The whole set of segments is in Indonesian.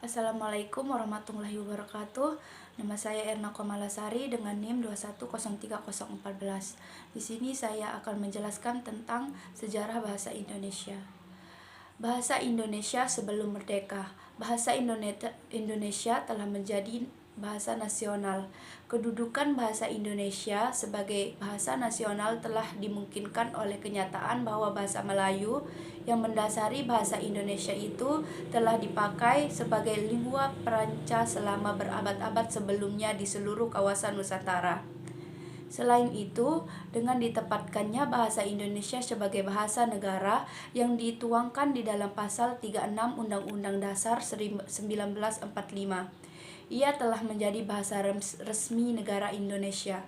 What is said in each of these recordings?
Assalamualaikum warahmatullahi wabarakatuh. Nama saya Erna Komalasari dengan NIM 2103014. Di sini saya akan menjelaskan tentang sejarah bahasa Indonesia. Bahasa Indonesia sebelum merdeka. Bahasa Indonesia telah menjadi bahasa nasional. Kedudukan bahasa Indonesia sebagai bahasa nasional telah dimungkinkan oleh kenyataan bahwa bahasa Melayu yang mendasari bahasa Indonesia itu telah dipakai sebagai lingua franca selama berabad-abad sebelumnya di seluruh kawasan Nusantara. Selain itu, dengan ditempatkannya bahasa Indonesia sebagai bahasa negara yang dituangkan di dalam pasal 36 Undang-Undang Dasar 1945, ia telah menjadi bahasa resmi negara Indonesia.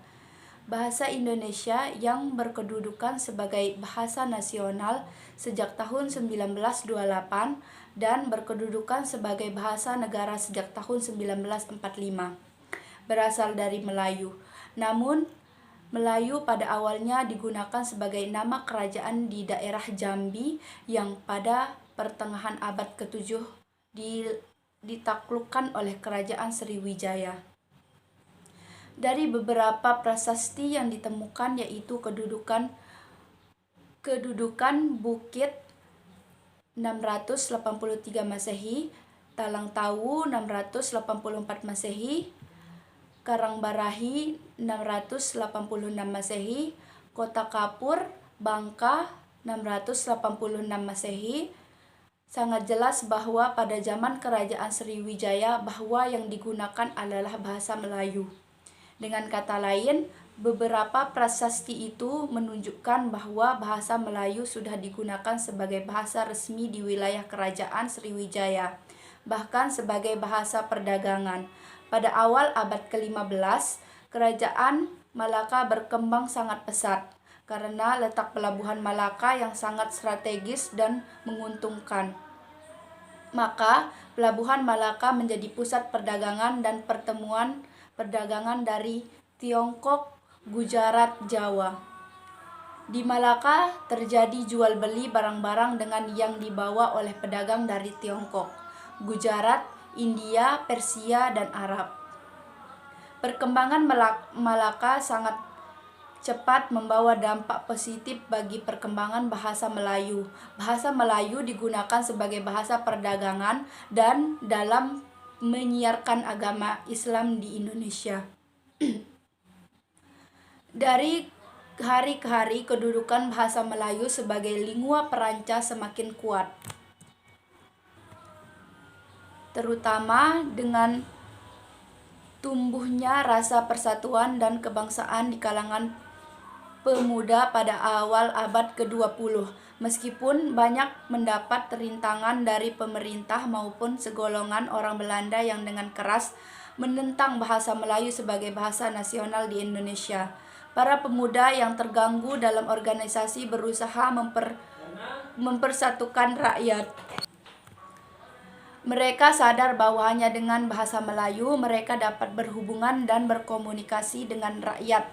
Bahasa Indonesia yang berkedudukan sebagai bahasa nasional sejak tahun 1928 dan berkedudukan sebagai bahasa negara sejak tahun 1945 berasal dari Melayu. Namun, Melayu pada awalnya digunakan sebagai nama kerajaan di daerah Jambi yang pada pertengahan abad ke-7 ditaklukkan oleh kerajaan Sriwijaya. Dari beberapa prasasti yang ditemukan yaitu kedudukan Bukit 683 Masehi, Talang Tawu 684 Masehi, Karangbarahi 686 Masehi, Kota Kapur, Bangka 686 Masehi. Sangat jelas bahwa pada zaman kerajaan Sriwijaya bahwa yang digunakan adalah bahasa Melayu. Dengan kata lain, beberapa prasasti itu menunjukkan bahwa bahasa Melayu sudah digunakan sebagai bahasa resmi di wilayah kerajaan Sriwijaya, bahkan sebagai bahasa perdagangan. Pada awal abad ke-15, kerajaan Malaka berkembang sangat pesat karena letak pelabuhan Malaka yang sangat strategis dan menguntungkan. Maka, pelabuhan Malaka menjadi pusat perdagangan dan pertemuan perdagangan dari Tiongkok, Gujarat, Jawa. Di Malaka terjadi jual beli barang-barang dengan yang dibawa oleh pedagang dari Tiongkok, Gujarat, India, Persia, dan Arab. Perkembangan Malaka sangat cepat membawa dampak positif bagi perkembangan bahasa Melayu. Bahasa Melayu digunakan sebagai bahasa perdagangan dan dalam menyiarkan agama Islam di Indonesia. Dari hari ke hari, kedudukan bahasa Melayu sebagai lingua franca semakin kuat, terutama dengan tumbuhnya rasa persatuan dan kebangsaan di kalangan pemuda pada awal abad ke-20. Meskipun banyak mendapat rintangan dari pemerintah maupun segolongan orang Belanda yang dengan keras menentang bahasa Melayu sebagai bahasa nasional di Indonesia, para pemuda yang terganggu dalam organisasi berusaha mempersatukan rakyat. Mereka sadar bahwa hanya dengan bahasa Melayu mereka dapat berhubungan dan berkomunikasi dengan rakyat.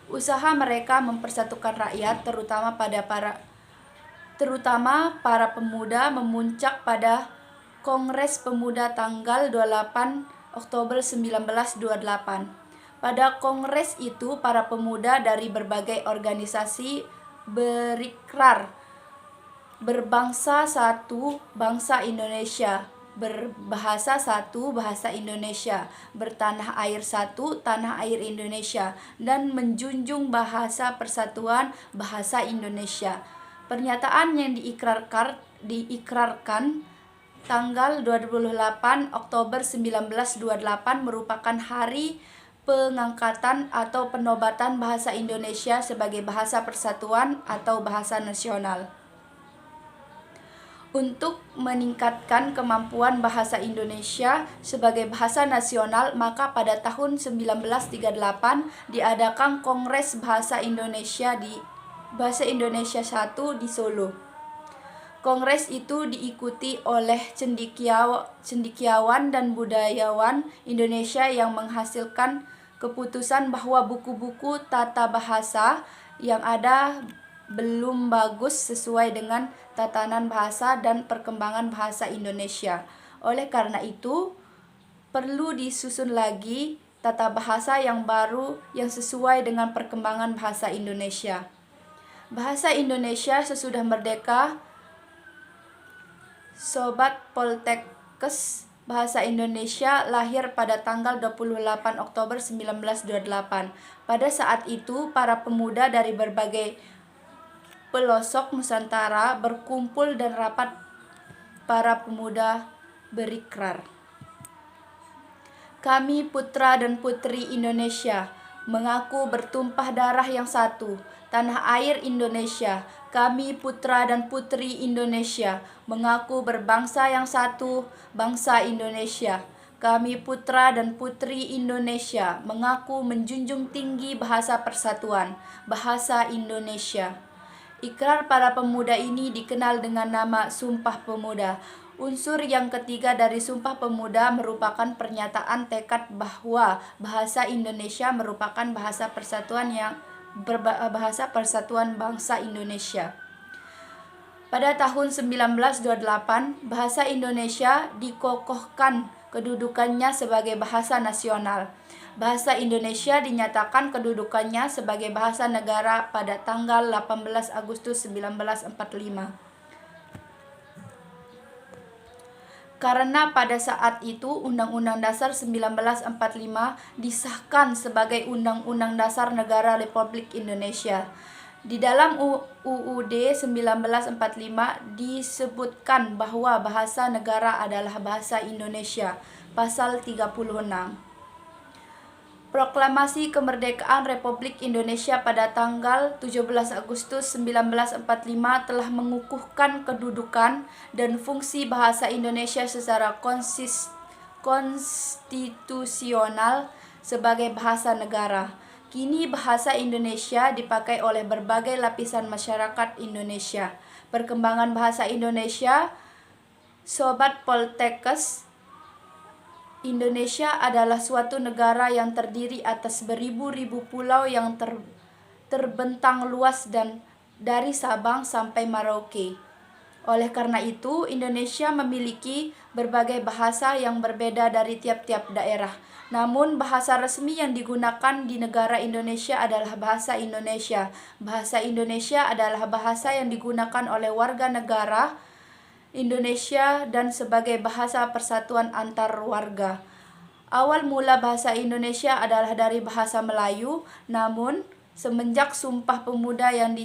Usaha mereka mempersatukan rakyat, terutama para pemuda, memuncak pada Kongres Pemuda tanggal 28 Oktober 1928. Pada kongres itu, para pemuda dari berbagai organisasi berikrar berbangsa satu, bangsa Indonesia, berbahasa satu, bahasa Indonesia, bertanah air satu, tanah air Indonesia, dan menjunjung bahasa persatuan, bahasa Indonesia. Pernyataan yang diikrarkan tanggal 28 Oktober 1928 merupakan hari pengangkatan atau penobatan bahasa Indonesia sebagai bahasa persatuan atau bahasa nasional. Untuk meningkatkan kemampuan bahasa Indonesia sebagai bahasa nasional, maka pada tahun 1938 diadakan Kongres Bahasa Indonesia I di Solo. Kongres itu diikuti oleh cendekiawan dan budayawan Indonesia yang menghasilkan keputusan bahwa buku-buku tata bahasa yang ada belum bagus sesuai dengan tatanan bahasa dan perkembangan bahasa Indonesia. Oleh karena itu, perlu disusun lagi tata bahasa yang baru yang sesuai dengan perkembangan bahasa Indonesia. Bahasa Indonesia sesudah merdeka. Sobat Poltekkes, bahasa Indonesia lahir pada tanggal 28 Oktober 1928. Pada saat itu, para pemuda dari berbagai pelosok Nusantara berkumpul dan rapat. Para pemuda berikrar, kami putra dan putri Indonesia, mengaku bertumpah darah yang satu, tanah air Indonesia. Kami putra dan putri Indonesia, mengaku berbangsa yang satu, bangsa Indonesia. Kami putra dan putri Indonesia, mengaku menjunjung tinggi bahasa persatuan, bahasa Indonesia. Ikrar para pemuda ini dikenal dengan nama Sumpah Pemuda. Unsur yang ketiga dari Sumpah Pemuda merupakan pernyataan tekad bahwa bahasa Indonesia merupakan bahasa persatuan bangsa Indonesia. Pada tahun 1928, bahasa Indonesia dikokohkan kedudukannya sebagai bahasa nasional. Bahasa Indonesia dinyatakan kedudukannya sebagai bahasa negara pada tanggal 18 Agustus 1945. Karena pada saat itu Undang-Undang Dasar 1945 disahkan sebagai Undang-Undang Dasar Negara Republik Indonesia. Di dalam UUD 1945 disebutkan bahwa bahasa negara adalah bahasa Indonesia, pasal 36. Proklamasi Kemerdekaan Republik Indonesia pada tanggal 17 Agustus 1945 telah mengukuhkan kedudukan dan fungsi bahasa Indonesia secara konstitusional sebagai bahasa negara. Kini bahasa Indonesia dipakai oleh berbagai lapisan masyarakat Indonesia. Perkembangan bahasa Indonesia, Sobat Poltekkes, Indonesia adalah suatu negara yang terdiri atas beribu-ribu pulau yang terbentang luas dan dari Sabang sampai Merauke. Oleh karena itu, Indonesia memiliki berbagai bahasa yang berbeda dari tiap-tiap daerah. Namun, bahasa resmi yang digunakan di negara Indonesia adalah bahasa Indonesia. Bahasa Indonesia adalah bahasa yang digunakan oleh warga negara Indonesia dan sebagai bahasa persatuan antar warga. Awal mula bahasa Indonesia adalah dari bahasa Melayu, namun semenjak Sumpah Pemuda yang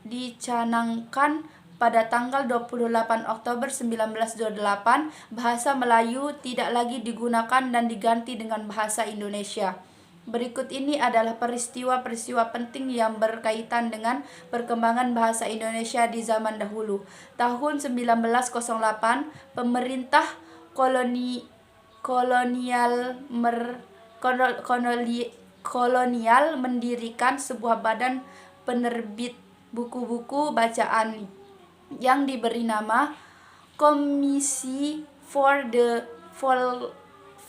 dicanangkan pada tanggal 28 Oktober 1928, bahasa Melayu tidak lagi digunakan dan diganti dengan bahasa Indonesia. Berikut ini adalah peristiwa-peristiwa penting yang berkaitan dengan perkembangan bahasa Indonesia di zaman dahulu. Tahun 1908, pemerintah kolonial mendirikan sebuah badan penerbit buku-buku bacaan yang diberi nama Komisi for the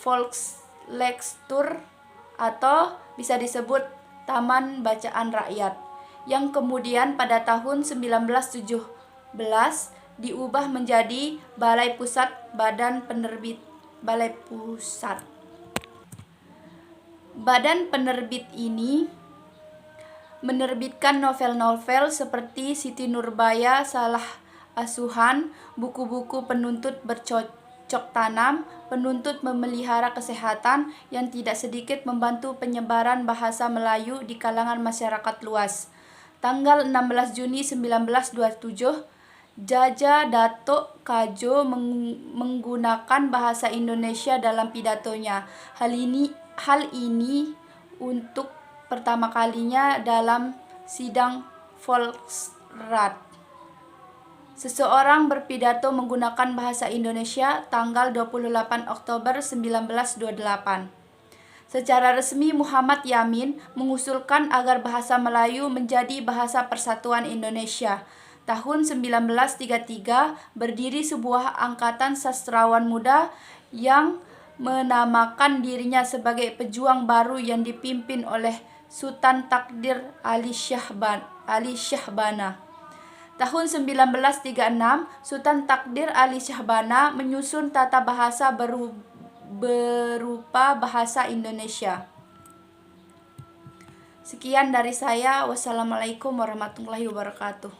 Volkslektur atau bisa disebut Taman Bacaan Rakyat, yang kemudian pada tahun 1917 diubah menjadi Balai Pusat Balai Pusat. Badan penerbit ini menerbitkan novel-novel seperti Siti Nurbaya, Salah Asuhan, buku-buku penuntut bercocok tanam, penuntut memelihara kesehatan, yang tidak sedikit membantu penyebaran bahasa Melayu di kalangan masyarakat luas. Tanggal 16 Juni 1927, Jaja Datuk Kadjo menggunakan bahasa Indonesia dalam pidatonya. Hal ini untuk pertama kalinya dalam sidang Volksraad. Seseorang berpidato menggunakan bahasa Indonesia tanggal 28 Oktober 1928. Secara resmi Muhammad Yamin mengusulkan agar bahasa Melayu menjadi bahasa persatuan Indonesia. Tahun 1933 berdiri sebuah angkatan sastrawan muda yang menamakan dirinya sebagai pejuang baru yang dipimpin oleh Sultan Takdir Ali Syahbana. Tahun 1936, Sultan Takdir Ali Syahbana menyusun tata bahasa berupa bahasa Indonesia. Sekian dari saya. Wassalamualaikum warahmatullahi wabarakatuh.